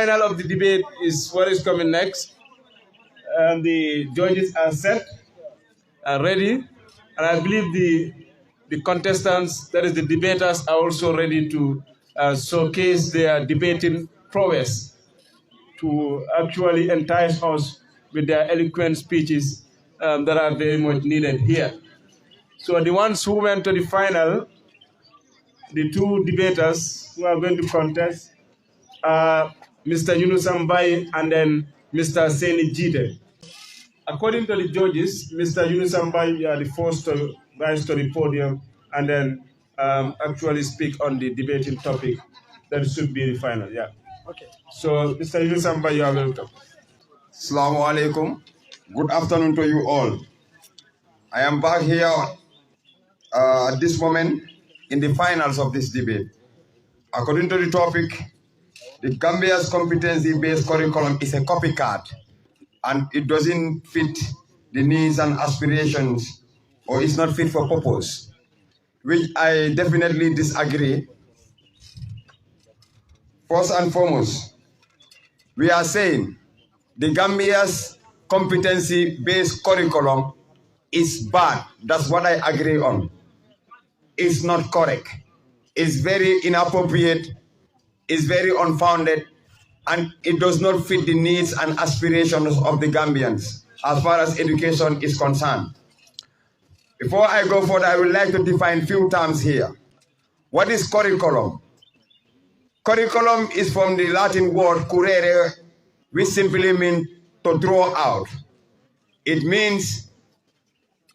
final of the debate is what is coming next. The judges are set, are ready, and I believe the contestants, that is the debaters, are also ready to showcase their debating prowess to actually entice us with their eloquent speeches that are very much needed here. So the ones who went to the final, the two debaters who are going to contest are Mr. Yunusa Mbai and then Mr. Seni Jide. According to the judges, Mr. Yunusa Mbai, you are the first to rise to the podium and then actually speak on the debating topic that should be the final. Yeah. Okay. So, Mr. Yunusa Mbai, you are welcome. Assalamu alaikum. Good afternoon to you all. I am back here at this moment in the finals of this debate. According to the topic, the Gambia's competency-based curriculum is a copycat and it doesn't fit the needs and aspirations, or is not fit for purpose, which I definitely disagree. First and foremost, we are saying the Gambia's competency-based curriculum is bad. That's what I agree on. It's not correct. It's very inappropriate. It's very unfounded. And it does not fit the needs and aspirations of the Gambians as far as education is concerned. Before I go further, I would like to define few terms here. What is curriculum? Curriculum is from the Latin word currere, which simply means to draw out. It means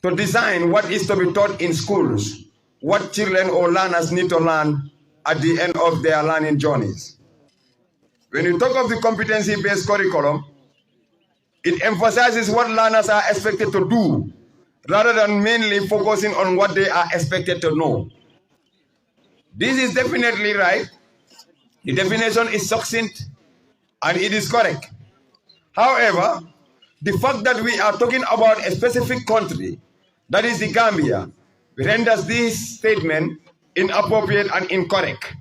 to design what is to be taught in schools, what children or learners need to learn at the end of their learning journeys. When you talk of the competency-based curriculum, it emphasizes what learners are expected to do, rather than mainly focusing on what they are expected to know. This is definitely right. The definition is succinct and it is correct. However, the fact that we are talking about a specific country, that is the Gambia, renders this statement inappropriate and incorrect,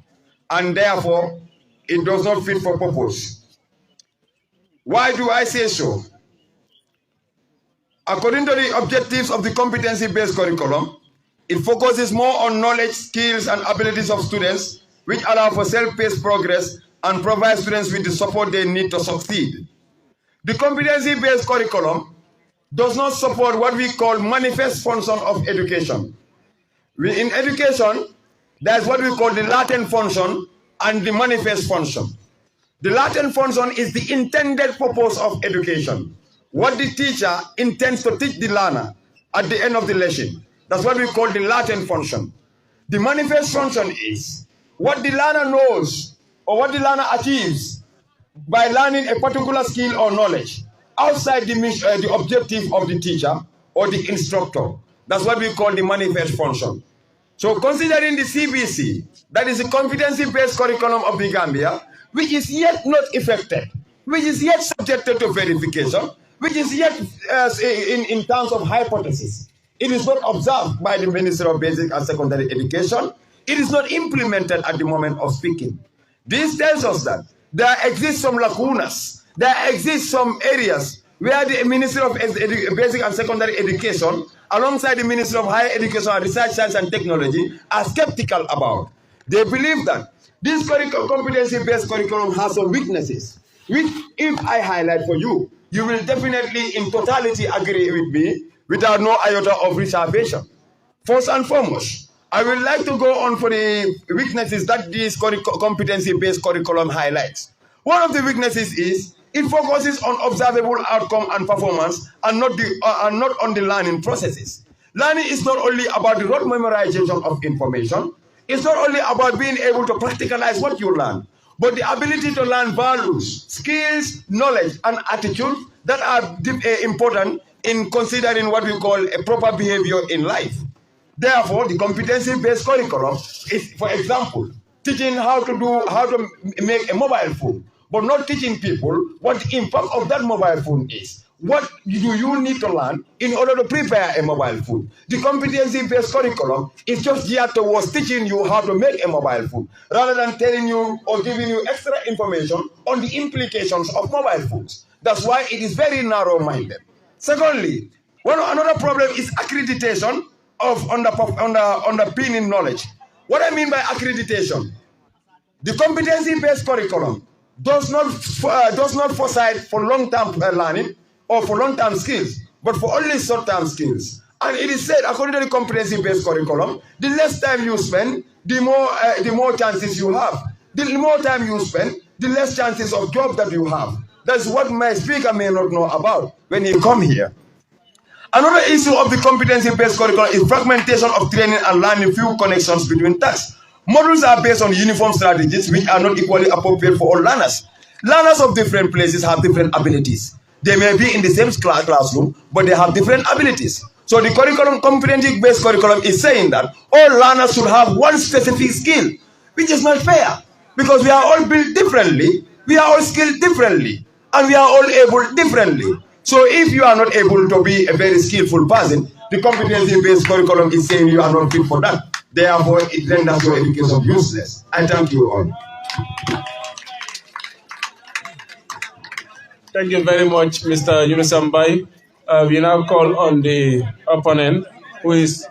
and therefore it does not fit for purpose. Why do I say so? According to the objectives of the competency-based curriculum, it focuses more on knowledge, skills, and abilities of students, which allow for self-paced progress and provide students with the support they need to succeed. The competency-based curriculum does not support what we call manifest function of education. In education, there's what we call the latent function and the manifest function. The latent function is the intended purpose of education. What the teacher intends to teach the learner at the end of the lesson. That's what we call the latent function. The manifest function is what the learner knows or what the learner achieves by learning a particular skill or knowledge outside the objective of the teacher or the instructor. That's what we call the manifest function. So considering the CBC, that is the competency-based curriculum of the Gambia, which is yet not effective, which is yet subjected to verification, which is yet in terms of hypothesis. It is not observed by the Minister of Basic and Secondary Education. It is not implemented at the moment of speaking. This tells us that there exists some lacunas, there exists some areas where the Minister of Basic and Secondary Education, alongside the Minister of Higher Education, Research, Science and Technology, are skeptical about. They believe that this competency-based curriculum has some weaknesses, which if I highlight for you, you will definitely in totality agree with me without no iota of reservation. First and foremost, I would like to go on for the weaknesses that this competency-based curriculum highlights. One of the weaknesses is it focuses on observable outcome and performance and not on the learning processes. Learning is not only about the rote memorization of information. It's not only about being able to practicalize what you learn, but the ability to learn values, skills, knowledge, and attitude that are important in considering what we call a proper behavior in life. Therefore, the competency-based curriculum is, for example, teaching how to make a mobile phone, but not teaching people what the impact of that mobile phone is, what do you need to learn in order to prepare a mobile food. The competency-based curriculum is just geared towards teaching you how to make a mobile food, rather than telling you or giving you extra information on the implications of mobile foods. That's why it is very narrow-minded. Secondly, another problem is accreditation of underpinning knowledge. What I mean by accreditation, the competency-based curriculum does not foresight for long-term learning or for long-term skills, but for only short-term skills. And it is said, according to the competency-based curriculum, the less time you spend, the more chances you have. The more time you spend, the less chances of job that you have. That's what my speaker may not know about when he come here. Another issue of the competency-based curriculum is fragmentation of training and learning, few connections between tasks. Modules are based on uniform strategies which are not equally appropriate for all learners. Learners of different places have different abilities. They may be in the same classroom, but they have different abilities. So the competency-based curriculum is saying that all learners should have one specific skill, which is not fair, because we are all built differently, we are all skilled differently, and we are all able differently. So if you are not able to be a very skillful person, the competency-based curriculum is saying you are not fit for that. Therefore, it renders your education useless. I thank you all. Thank you very much, Mr. Yunusambai. We now call on the opponent, who is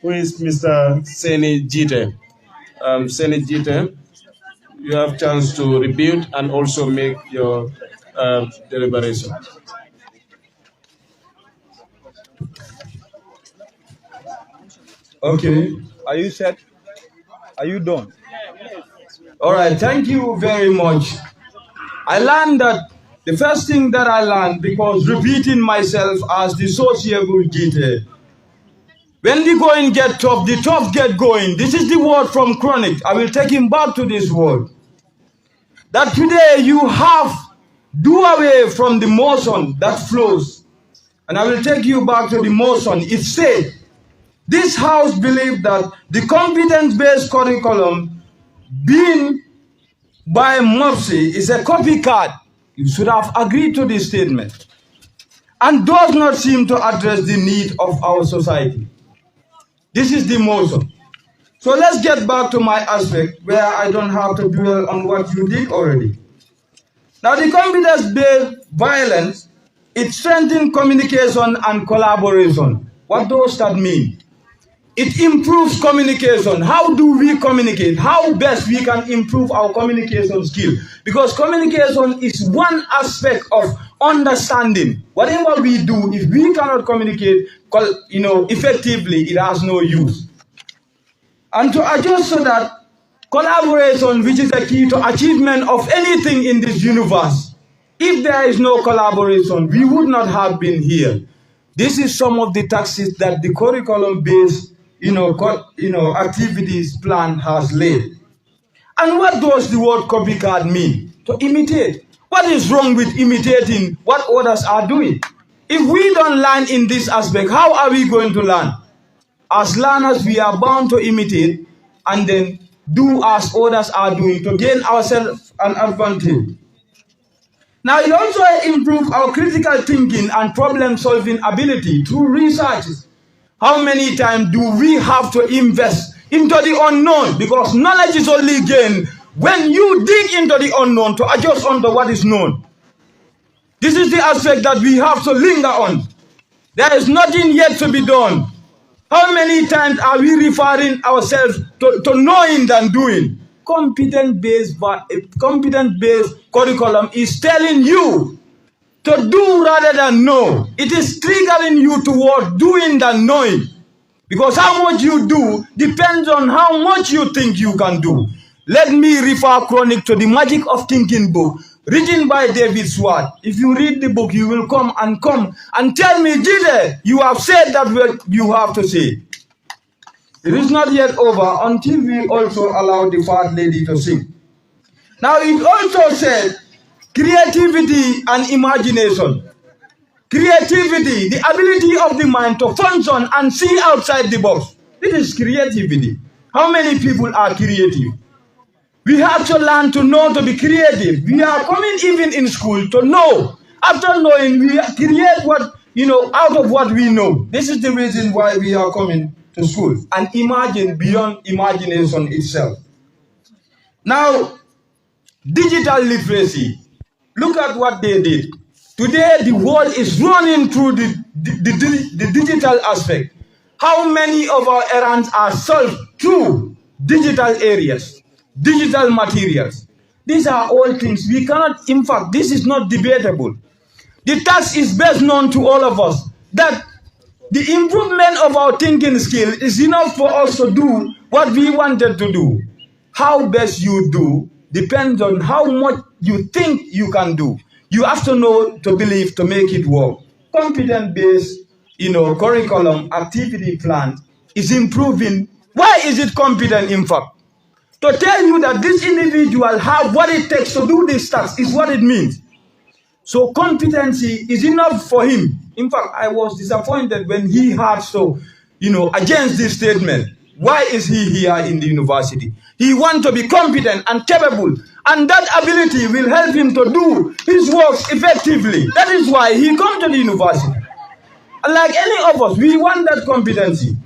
Mr. Seni Jite. Seni Jite, you have chance to rebut and also make your deliberation. Okay, are you set? Are you done? All right, thank you very much. I learned that the first thing that I learned, because repeating myself as the sociable GT, when the going get tough, the tough get going. This is the word from Chronic. I will take him back to this word. That today you have do away from the motion that flows. And I will take you back to the motion. It said, this house believed that the competence-based curriculum being by Murphy is a copycat. You should have agreed to this statement, and does not seem to address the need of our society. This is the motion. So let's get back to my aspect where I don't have to dwell on what you did already. Now, the competence-based violence, it strengthens communication and collaboration. What does that mean? It improves communication. How do we communicate? How best we can improve our communication skill? Because communication is one aspect of understanding. Whatever we do, if we cannot communicate, effectively, it has no use. And to adjust so that collaboration, which is the key to achievement of anything in this universe, if there is no collaboration, we would not have been here. This is some of the taxes that the curriculum-based activities plan has laid. And what does the word copycat mean? To imitate. What is wrong with imitating what others are doing? If we don't learn in this aspect, how are we going to learn? As learners, we are bound to imitate and then do as others are doing to gain ourselves an advantage. Now, it also improves our critical thinking and problem-solving ability through research. How many times do we have to invest into the unknown? Because knowledge is only gained when you dig into the unknown to adjust onto what is known. This is the aspect that we have to linger on. There is nothing yet to be done. How many times are we referring ourselves to knowing than doing? Competence-based curriculum is telling you to do rather than know. It is triggering you toward doing than knowing. Because how much you do depends on how much you think you can do. Let me refer Chronic to the Magic of Thinking book, written by David Swart. If you read the book, you will come and tell me, Jide, you have said that what you have to say. It is not yet over until we also allow the fat lady to sing. Now, it also said creativity and imagination. Creativity, the ability of the mind to function and see outside the box. This is creativity. How many people are creative? We have to learn to know to be creative. We are coming even in school to know After knowing, we create what, out of what we know. This is the reason why we are coming to school. And imagine beyond imagination itself. Now, digital literacy. Look at what they did. Today, the world is running through the digital aspect. How many of our errands are solved through digital areas, digital materials? These are all things we cannot, in fact, this is not debatable. The task is best known to all of us that the improvement of our thinking skill is enough for us to do what we wanted to do. How best you do depends on how much you think you can do. You have to know to believe to make it work. Competence-based, curriculum, activity plan is improving. Why is it competent, in fact? To tell you that this individual have what it takes to do this task is what it means. So competency is enough for him. In fact, I was disappointed when he had against this statement. Why is he here in the university? He wants to be competent and capable, and that ability will help him to do his works effectively. That is why he comes to the university. And like any of us, we want that competency.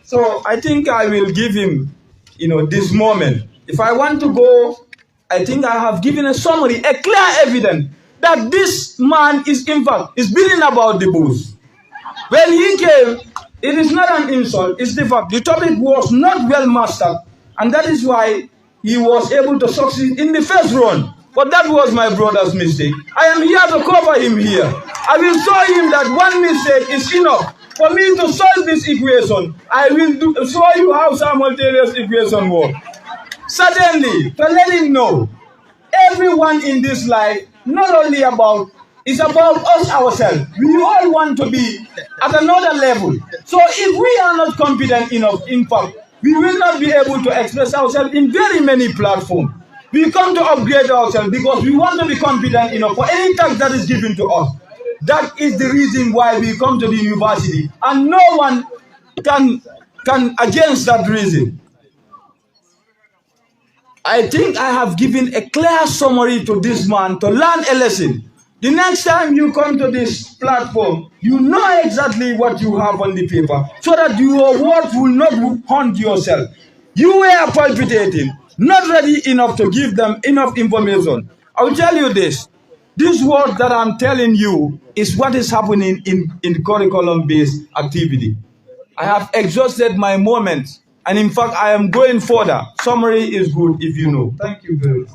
So I think I will give him, this moment. If I want to go, I think I have given a summary, a clear evidence that this man is, in fact, is beating about the bush. When he came, it is not an insult, it's the fact the topic was not well mastered, and that is why he was able to succeed in the first round. But that was my brother's mistake. I am here to cover him here. I will show him that one mistake is enough for me to solve this equation. I will show you how simultaneous equation works. Certainly, to let him know, everyone in this life, not only it's about us ourselves. We all want to be at another level. So if we are not competent enough, in fact, we will not be able to express ourselves in very many platforms. We come to upgrade ourselves because we want to be competent enough for any task that is given to us. That is the reason why we come to the university, and no one can against that reason. I think I have given a clear summary to this man to learn a lesson. The next time you come to this platform, you know exactly what you have on the paper, so that your words will not haunt yourself. You were palpitating, not ready enough to give them enough information. I will tell you this. This word that I'm telling you is what is happening in curriculum-based activity. I have exhausted my moments, and in fact, I am going further. Summary is good if you know. Thank you very much.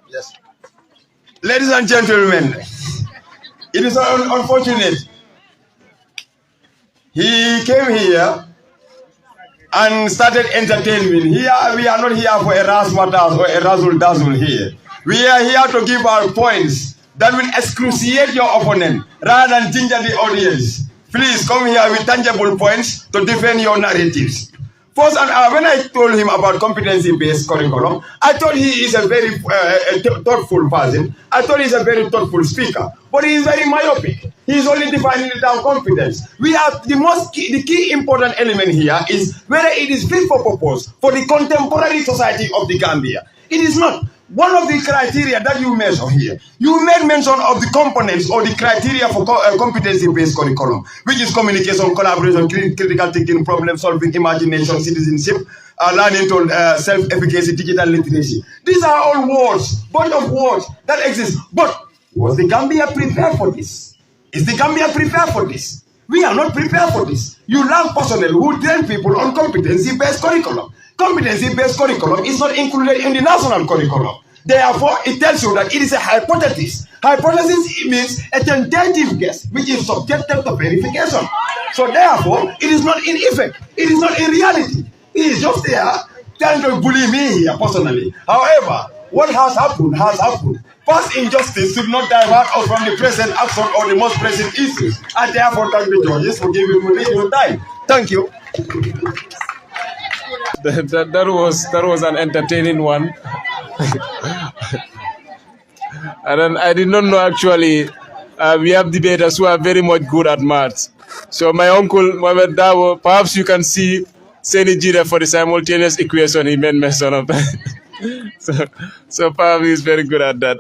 Yes. Ladies and gentlemen, it is unfortunate. He came here and started entertaining. Here, we are not here for a razzmatazz or a razzle-dazzle here. We are here to give our points that will excruciate your opponent rather than ginger the audience. Please come here with tangible points to defend your narratives. First, when I told him about competency-based curriculum, I thought he is a very thoughtful person. I thought he's a very thoughtful speaker. But he is very myopic. He is only defining it down competence. We have the key important element here is whether it is fit for purpose for the contemporary society of the Gambia. It is not. One of the criteria that you measure here, you made mention of the components or the criteria for competency-based curriculum, which is communication, collaboration, critical thinking, problem-solving, imagination, citizenship, learning to self-efficacy, digital literacy. These are all words, bunch of words that exist. But was the Gambia prepared for this? Is the Gambia prepared for this? We are not prepared for this. You learn personnel who train people on competency-based curriculum. Competency-based curriculum is not included in the national curriculum. Therefore, it tells you that it is a hypothesis. Hypothesis means a tentative guess, which is subjected to verification. So therefore, it is not in effect. It is not in reality. It is just there trying to bully me here personally. However, what has happened has happened. Past injustice should not divert us from the present action or the most pressing issues. I therefore thank the judges for giving me your time. Thank you. That was an entertaining one. And then I did not know actually we have debaters who are very much good at maths. So my uncle Mohamed Dawo, perhaps you can see Seni Jira for the simultaneous equation he made mention of that. so Pavi is very good at that.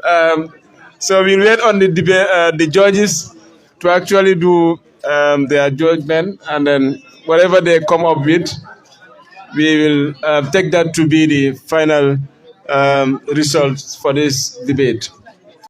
So we'll wait on the debate, the judges to actually do their judgment, and then whatever they come up with, we will take that to be the final results for this debate.